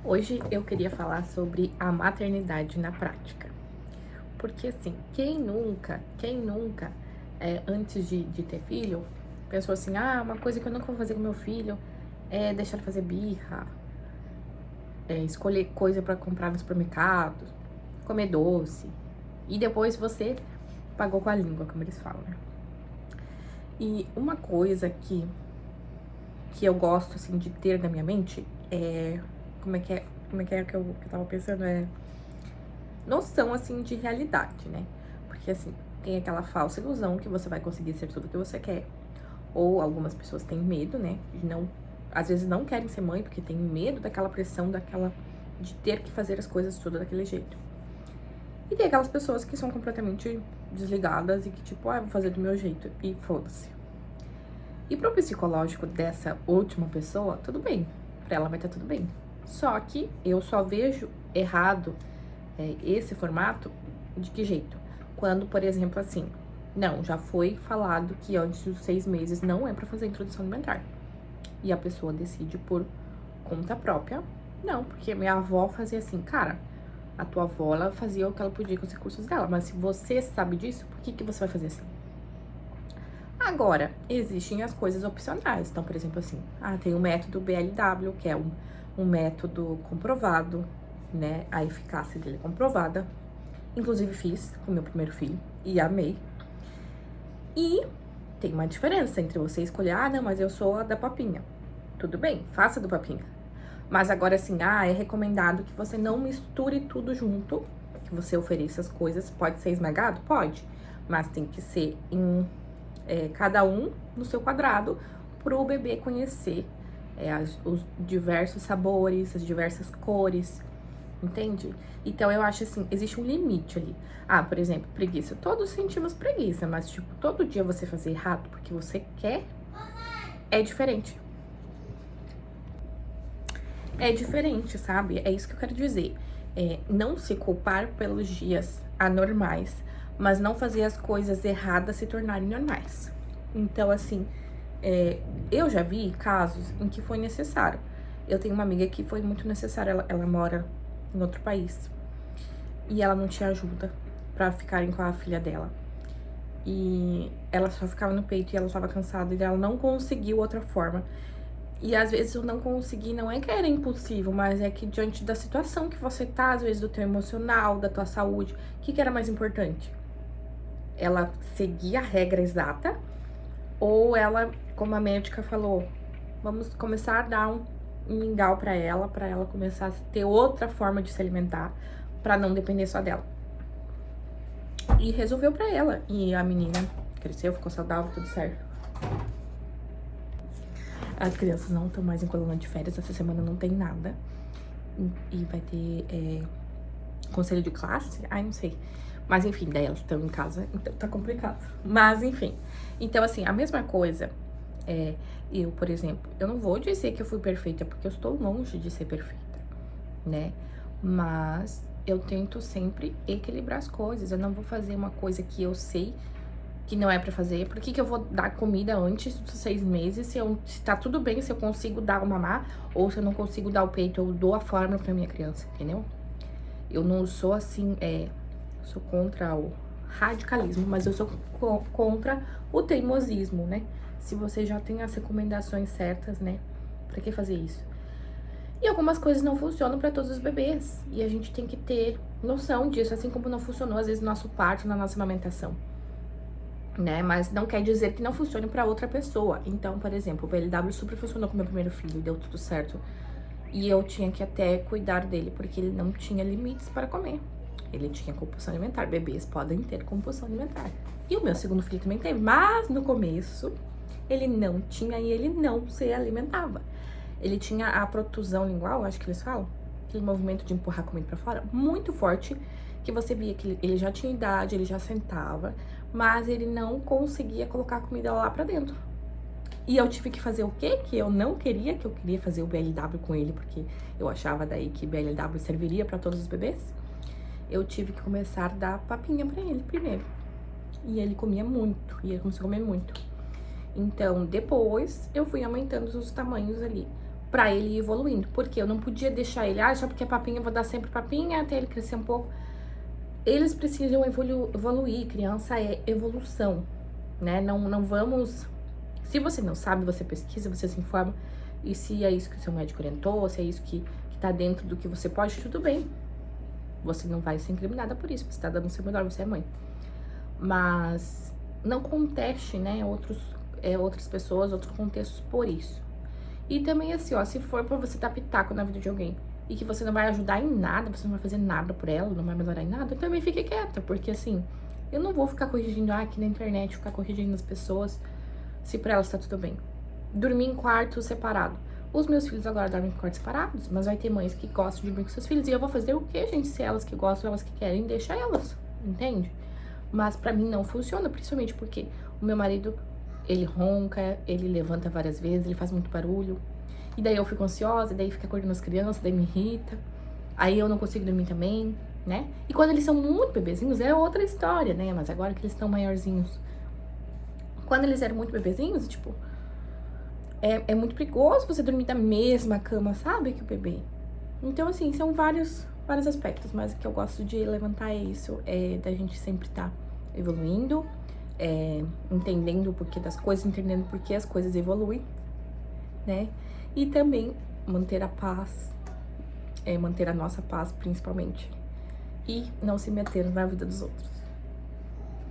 Hoje eu queria falar sobre a maternidade na prática. Porque assim, quem nunca, antes de ter filho, pensou assim, uma coisa que eu nunca vou fazer com meu filho é deixar ele fazer birra, escolher coisa pra comprar no supermercado, comer doce. E depois você pagou com a língua, como eles falam, né? E uma coisa que eu gosto, assim, de ter na minha mente é... Como é que é que eu tava pensando? Noção, assim, de realidade, né? Porque, assim, tem aquela falsa ilusão que você vai conseguir ser tudo que você quer. Ou algumas pessoas têm medo, né? Às vezes não querem ser mãe porque tem medo daquela pressão, de ter que fazer as coisas tudo daquele jeito. E tem aquelas pessoas que são completamente desligadas e que, tipo, vou fazer do meu jeito e foda-se. E pro psicológico dessa última pessoa, tudo bem. Pra ela vai estar tudo bem. Só que eu só vejo errado esse formato de que jeito? Quando, por exemplo, assim, não, já foi falado que antes dos 6 meses não é pra fazer introdução alimentar. E a pessoa decide por conta própria, não, porque minha avó fazia assim, cara, a tua avó, ela fazia o que ela podia com os recursos dela, mas se você sabe disso, por que você vai fazer assim? Agora, existem as coisas opcionais. Então, por exemplo, assim, tem o método BLW, que é um método comprovado, né? A eficácia dele é comprovada. Inclusive fiz com meu primeiro filho e amei. E tem uma diferença entre você escolher, não, mas eu sou a da papinha. Tudo bem, faça do papinha. Mas agora assim, é recomendado que você não misture tudo junto, que você ofereça as coisas. Pode ser esmagado? Pode. Mas tem que ser cada um no seu quadrado, pro bebê conhecer os diversos sabores, as diversas cores, entende? Então eu acho assim, existe um limite ali. Por exemplo, preguiça. Todos sentimos preguiça, mas tipo, todo dia você fazer errado porque você quer é diferente. É diferente, sabe? É isso que eu quero dizer. Não se culpar pelos dias anormais, mas não fazer as coisas erradas se tornarem normais. Então, assim, eu já vi casos em que foi necessário. Eu tenho uma amiga que foi muito necessário, ela mora em outro país. E ela não tinha ajuda pra ficarem com a filha dela. E ela só ficava no peito e ela tava cansada e ela não conseguiu outra forma. E às vezes eu não consegui, não é que era impossível, mas é que diante da situação que você tá, às vezes do teu emocional, da tua saúde, o que era mais importante? Ela seguir a regra exata ou ela, como a médica falou, vamos começar a dar um mingau pra ela começar a ter outra forma de se alimentar, pra não depender só dela. E resolveu pra ela. E a menina cresceu, ficou saudável, tudo certo. As crianças não estão mais em coluna de férias, essa semana não tem nada. E vai ter conselho de classe? Não sei. Mas enfim, daí elas estão em casa, então tá complicado. Mas enfim. Então, assim, a mesma coisa, eu, por exemplo, eu não vou dizer que eu fui perfeita, porque eu estou longe de ser perfeita, né? Mas eu tento sempre equilibrar as coisas. Eu não vou fazer uma coisa que eu sei que não é pra fazer. Por que eu vou dar comida antes dos 6 meses se tá tudo bem, se eu consigo dar o mamar, ou se eu não consigo dar o peito, eu dou a fórmula pra minha criança, entendeu? Eu não sou assim, sou contra o radicalismo, mas eu sou contra o teimosismo, né? Se você já tem as recomendações certas, né? Pra que fazer isso? E algumas coisas não funcionam pra todos os bebês. E a gente tem que ter noção disso, assim como não funcionou, às vezes, no nosso parto, na nossa amamentação, né? Mas não quer dizer que não funcione pra outra pessoa. Então, por exemplo, o BLW super funcionou com meu primeiro filho, deu tudo certo. E eu tinha que até cuidar dele, porque ele não tinha limites para comer. Ele tinha compulsão alimentar. Bebês podem ter compulsão alimentar. E o meu segundo filho também teve. Mas no começo, ele não tinha e ele não se alimentava. Ele tinha a protusão lingual, acho que eles falam. Aquele movimento de empurrar a comida pra fora, muito forte. Que você via que ele já tinha idade, ele já sentava. Mas ele não conseguia colocar a comida lá pra dentro. E eu tive que fazer o quê? Que eu não queria, que eu queria fazer o BLW com ele, porque eu achava daí que BLW serviria pra todos os bebês. Eu tive que começar a dar papinha pra ele primeiro. E ele comia muito, e ele começou a comer muito. Então, depois, eu fui aumentando os tamanhos ali. pra ele ir evoluindo. Porque eu não podia deixar ele, só porque é papinha, eu vou dar sempre papinha até ele crescer um pouco. Eles precisam evoluir, criança é evolução, né? Não vamos... Se você não sabe, você pesquisa, você se informa. E se é isso que o seu médico orientou, se é isso que tá dentro do que você pode, tudo bem. Você não vai ser incriminada por isso, você tá dando o seu melhor, você é mãe. Mas não conteste, né, outras pessoas, outros contextos por isso. E também assim, ó, se for pra você dar pitaco na vida de alguém e que você não vai ajudar em nada, você não vai fazer nada por ela, não vai melhorar em nada, também fique quieta, porque assim, eu não vou ficar corrigindo aqui na internet, ficar corrigindo as pessoas, se pra elas tá tudo bem. Dormir em quarto separado. Os meus filhos agora dormem em quartos separados, mas vai ter mães que gostam de dormir com seus filhos, e eu vou fazer o quê, gente? Se elas que gostam, elas que querem, deixa elas, entende? Mas pra mim não funciona, principalmente porque o meu marido, ele ronca, ele levanta várias vezes, ele faz muito barulho. E daí eu fico ansiosa, daí fica acordando as crianças, daí me irrita. Aí eu não consigo dormir também, né? E quando eles são muito bebezinhos é outra história, né? Mas agora que eles estão maiorzinhos. Quando eles eram muito bebezinhos, tipo, é muito perigoso você dormir na mesma cama, sabe, que o bebê. Então, assim, são vários aspectos, mas o que eu gosto de levantar é isso, da gente sempre estar evoluindo, entendendo o porquê das coisas, entendendo por que as coisas evoluem, né? E também manter a paz, manter a nossa paz, principalmente. E não se meter na vida dos outros.